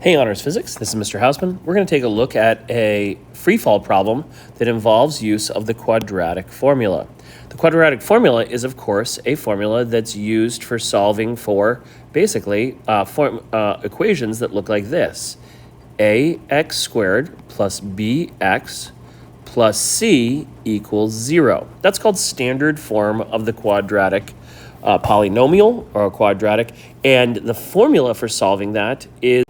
Hey Honors Physics, this is Mr. Hausman. We're going to take a look at a freefall problem that involves use of the quadratic formula. The quadratic formula is, of course, a formula that's used for solving for, basically, equations that look like this. ax squared plus bx plus c equals 0. That's called standard form of the quadratic polynomial or a quadratic, and the formula for solving that is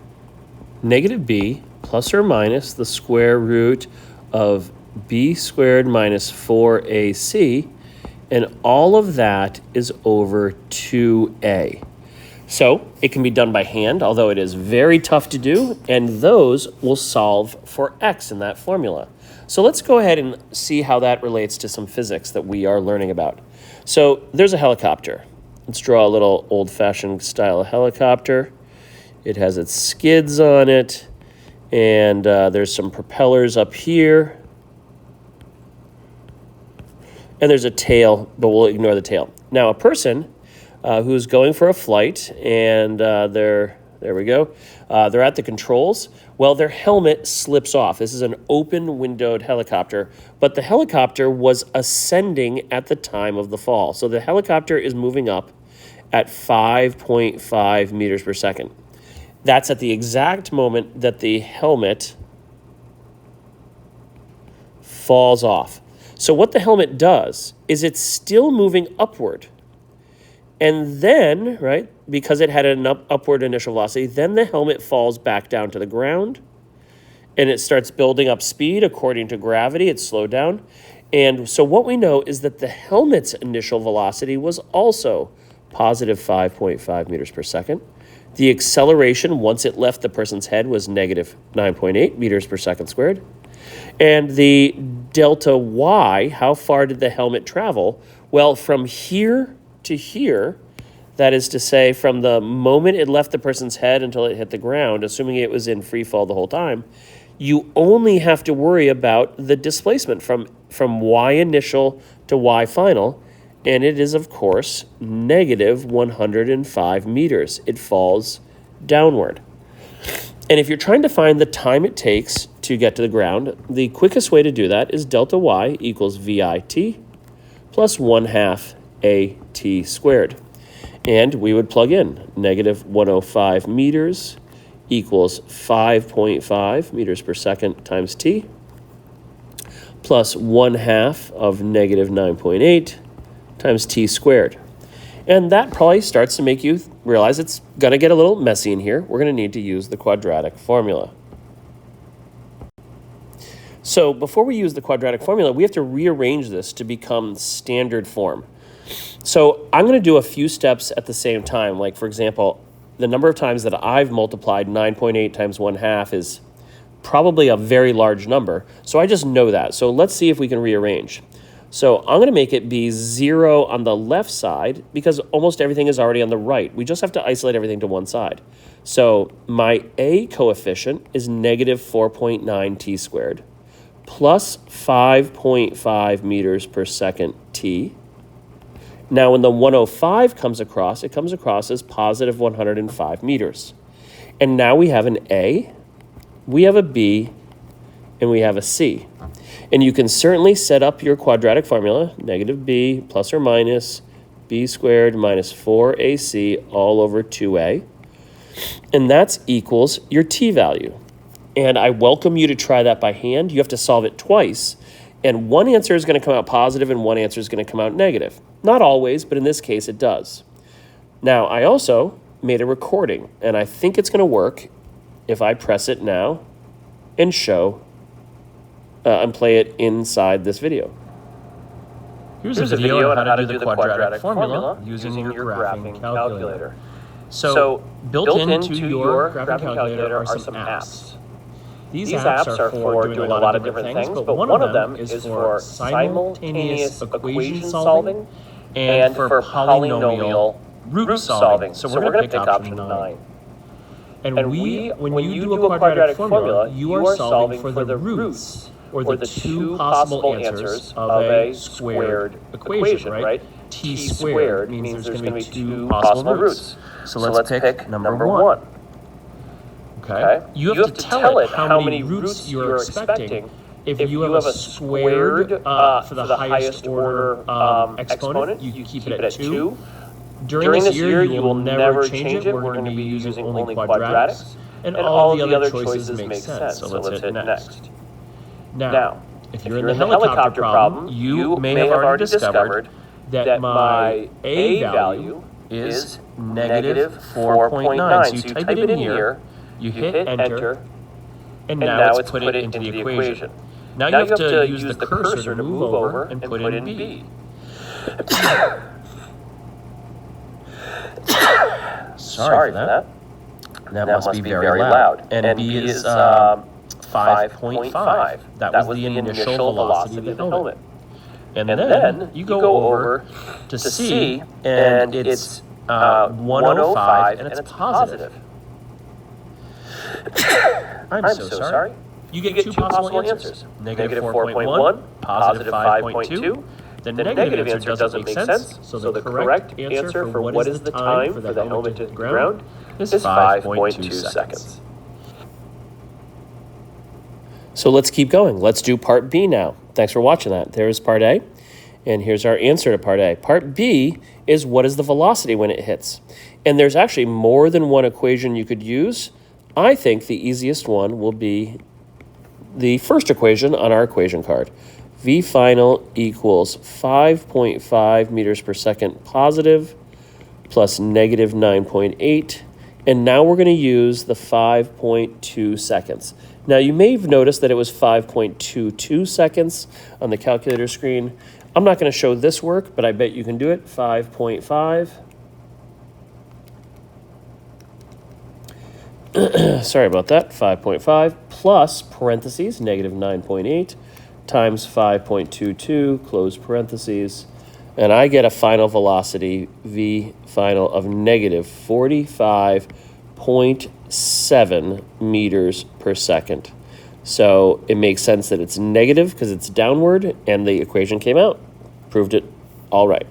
negative b plus or minus the square root of b squared minus 4ac, and all of that is over 2a. So it can be done by hand, although it is very tough to do, and those will solve for x in that formula. So let's go ahead and see how that relates to some physics that we are learning about. So there's a helicopter. Let's draw a little old-fashioned style helicopter. It has its skids on it, and there's some propellers up here. And there's a tail, but we'll ignore the tail. Now, a person who's going for a flight, and there we go. They're at the controls. Well, their helmet slips off. This is an open-windowed helicopter, but the helicopter was ascending at the time of the fall. So the helicopter is moving up at 5.5 meters per second. That's at the exact moment that the helmet falls off. So what the helmet does is it's still moving upward. And then, right, because it had an upward initial velocity, then the helmet falls back down to the ground, and it starts building up speed according to gravity. It's slowed down. And so what we know is that the helmet's initial velocity was also positive 5.5 meters per second. The acceleration once it left the person's head was negative 9.8 meters per second squared. And the delta y, how far did the helmet travel? Well, from here to here, that is to say from the moment it left the person's head until it hit the ground, assuming it was in free fall the whole time, you only have to worry about the displacement from y initial to y final. And it is, of course, negative 105 meters. It falls downward. And if you're trying to find the time it takes to get to the ground, the quickest way to do that is delta y equals VIT plus 1/2 AT squared. And we would plug in negative 105 meters equals 5.5 meters per second times t plus 1/2 of negative 9.8 times t squared. And that probably starts to make you realize it's going to get a little messy in here. We're going to need to use the quadratic formula. So before we use the quadratic formula, we have to rearrange this to become standard form. So I'm going to do a few steps at the same time. Like, for example, the number of times that I've multiplied 9.8 times 1/2 is probably a very large number. So I just know that. So let's see if we can rearrange. So I'm going to make it be 0 on the left side because almost everything is already on the right. We just have to isolate everything to one side. So my A coefficient is negative 4.9 t squared plus 5.5 meters per second t. Now when the 105 comes across, it comes across as positive 105 meters. And now we have an A, we have a B, and we have a C. And you can certainly set up your quadratic formula, negative b plus or minus b squared minus 4ac all over 2a. And that equals your t value. And I welcome you to try that by hand. You have to solve it twice. And one answer is going to come out positive and one answer is going to come out negative. Not always, but in this case it does. Now, I also made a recording, and I think it's going to work if I press it now and show and play it inside this video. Here's a video on how to do the quadratic formula using your graphing calculator. So built into your graphing calculator are some apps. These apps are for doing a lot of different things, but one of them is for simultaneous equation solving and for polynomial root solving. So we're going to pick option 9. And when you do a quadratic formula, you are solving for the roots, or the two possible answers of a squared equation, right? T squared means there's going to be two possible roots. So let's pick number 1. Okay? You have to tell it how many roots you're expecting. If you have a squared for the highest order exponent, you keep it at 2. During this year, you will never change it. We're going to be using only quadratics. And all the other choices make sense. So let's hit next. Now, if you're in the helicopter problem, you may have already discovered that my A value is negative 4.9. So you type it in here, you hit enter, and now it's put it into the equation. Now you have to use the cursor to move over and put in B. Sorry for that. That must be very loud. And B is 5.5. That was the initial velocity of the helmet. And then you go over to C, and it's 105, and it's positive. I'm so sorry. You get two possible answers. Negative 4.1, positive 5.2. The negative answer doesn't make sense, so the correct answer for what is the time for the helmet to hit the ground is 5.2 seconds. So let's keep going. Let's do part B now. Thanks for watching that. There's part A, and here's our answer to part A. Part B is what is the velocity when it hits? And there's actually more than one equation you could use. I think the easiest one will be the first equation on our equation card. V final equals 5.5 meters per second positive plus negative 9.8. And now we're going to use the 5.2 seconds. Now you may have noticed that it was 5.22 seconds on the calculator screen. I'm not going to show this work, but I bet you can do it. 5.5. Sorry about that. 5.5 plus parentheses, negative 9.8 times 5.22, close parentheses. And I get a final velocity, V final, of negative 45.7 meters per second. So it makes sense that it's negative because it's downward, and the equation came out. Proved it all right.